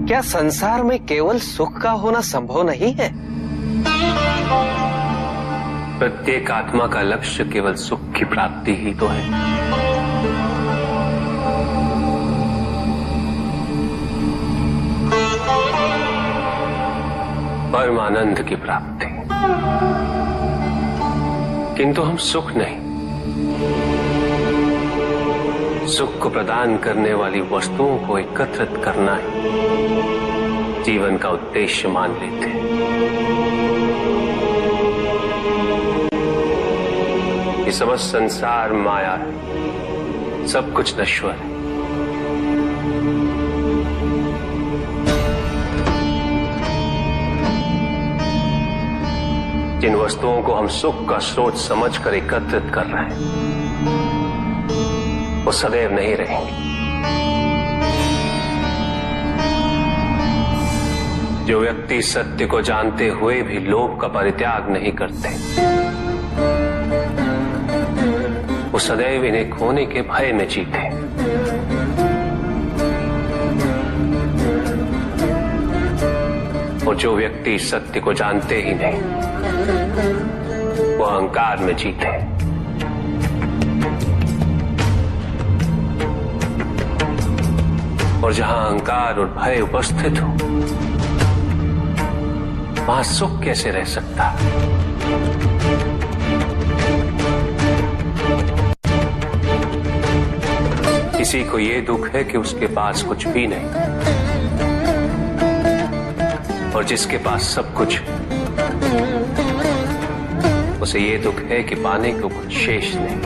क्या संसार में केवल सुख का होना संभव नहीं है? प्रत्येक आत्मा का लक्ष्य केवल सुख की प्राप्ति ही तो है। परमानंद की प्राप्ति। किंतु हम सुख नहीं, सुख को प्रदान करने वाली वस्तुओं को एकत्रित करना ही जीवन का उद्देश्य मान लेते हैं। ये समस्त संसार माया है, सब कुछ नश्वर है। जिन वस्तुओं को हम सुख का स्रोत समझकर एकत्रित कर रहे हैं, वो सदैव नहीं रहेंगे। जो व्यक्ति सत्य को जानते हुए भी लोभ का परित्याग नहीं करते, वो सदैव इन्हें खोने के भय में जीते। और जो व्यक्ति सत्य को जानते ही नहीं, वो अहंकार में जीते। और जहां अहंकार और भय उपस्थित हो, वहां सुख कैसे रह सकता? किसी को ये दुख है कि उसके पास कुछ भी नहीं, और जिसके पास सब कुछ, उसे ये दुख है कि पाने को कुछ शेष नहीं।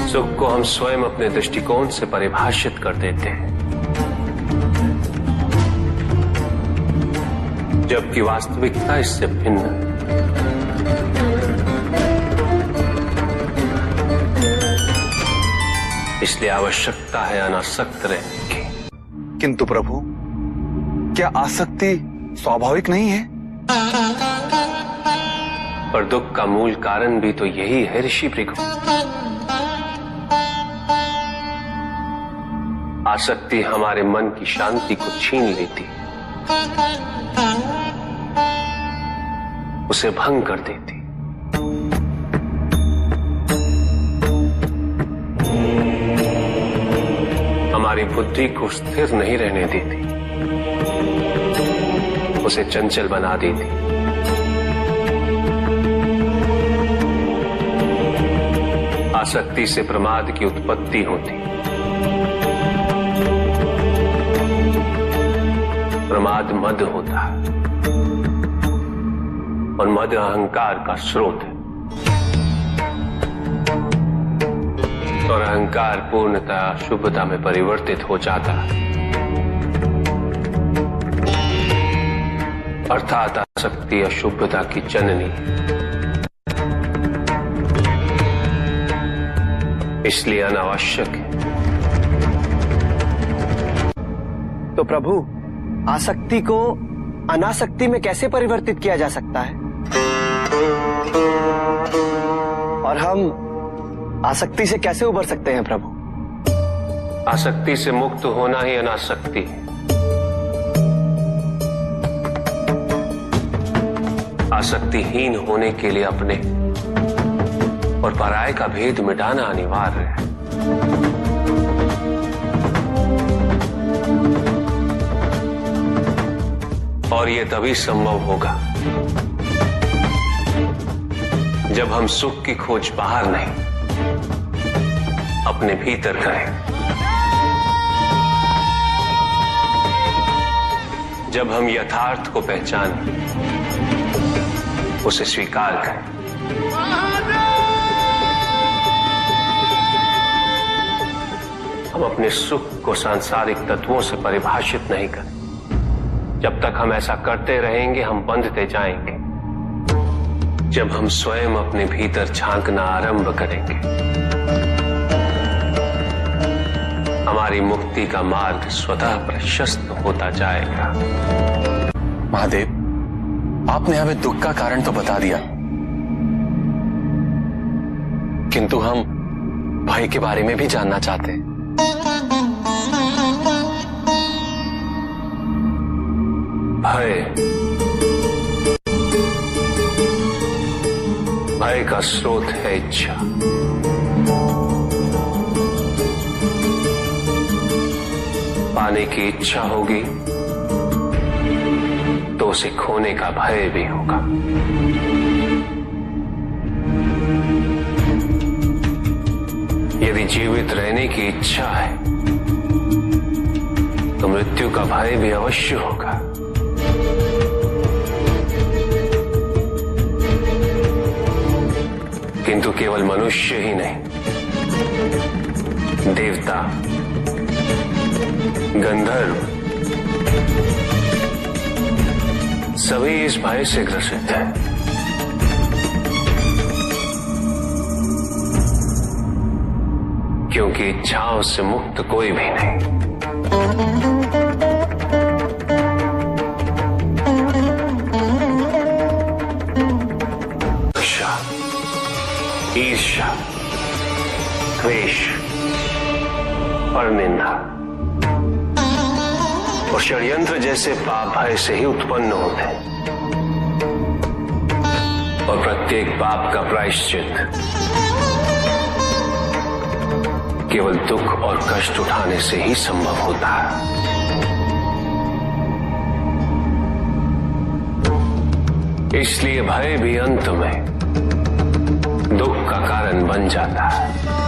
सुख को हम स्वयं अपने दृष्टिकोण से परिभाषित कर देते हैं, जबकि वास्तविकता इससे भिन्न है। इसलिए आवश्यकता है अनासक्त रहने की। किंतु प्रभु, क्या आसक्ति स्वाभाविक नहीं है? पर दुख का मूल कारण भी तो यही है ऋषि भृगु। आसक्ति हमारे मन की शांति को छीन लेती, उसे भंग कर देती। हमारी बुद्धि को स्थिर नहीं रहने देती, उसे चंचल बना देती। आसक्ति से प्रमाद की उत्पत्ति होती, प्रमाद मद होता है, और मद अहंकार का स्रोत है। और अहंकार पूर्णतः अशुभता में परिवर्तित हो जाता है, अर्थात आसक्ति अशुभता की जननी। इसलिए अनावश्यक है। तो प्रभु, आसक्ति को अनासक्ति में कैसे परिवर्तित किया जा सकता है? और हम आसक्ति से कैसे उबर सकते हैं प्रभु? आसक्ति से मुक्त होना ही अनासक्ति है। आसक्तिहीन होने के लिए अपने और पराये का भेद मिटाना अनिवार्य है। और यह तभी संभव होगा जब हम सुख की खोज बाहर नहीं, अपने भीतर करें। जब हम यथार्थ को पहचानें, उसे स्वीकार करें। हम अपने सुख को सांसारिक तत्वों से परिभाषित नहीं करें। जब तक हम ऐसा करते रहेंगे, हम बंधते जाएंगे। जब हम स्वयं अपने भीतर झांकना आरंभ करेंगे, हमारी मुक्ति का मार्ग स्वतः प्रशस्त होता जाएगा। महादेव, आपने हमें दुख का कारण तो बता दिया, किंतु हम भय के बारे में भी जानना चाहते हैं। भय का स्रोत है इच्छा। पाने की इच्छा होगी तो उसे खोने का भय भी होगा। यदि जीवित रहने की इच्छा है तो मृत्यु का भय भी अवश्य होगा। किंतु केवल मनुष्य ही नहीं, देवता, गंधर्व सभी इस भय से ग्रसित हैं। क्योंकि इच्छाओं से मुक्त कोई भी नहीं। ईर्ष्या, द्वेष और निंदा और षड्यंत्र जैसे पाप भय से ही उत्पन्न होते हैं। और प्रत्येक पाप का प्रायश्चित केवल दुख और कष्ट उठाने से ही संभव होता है। इसलिए भय भी अंत में दुख का कारण बन जाता है।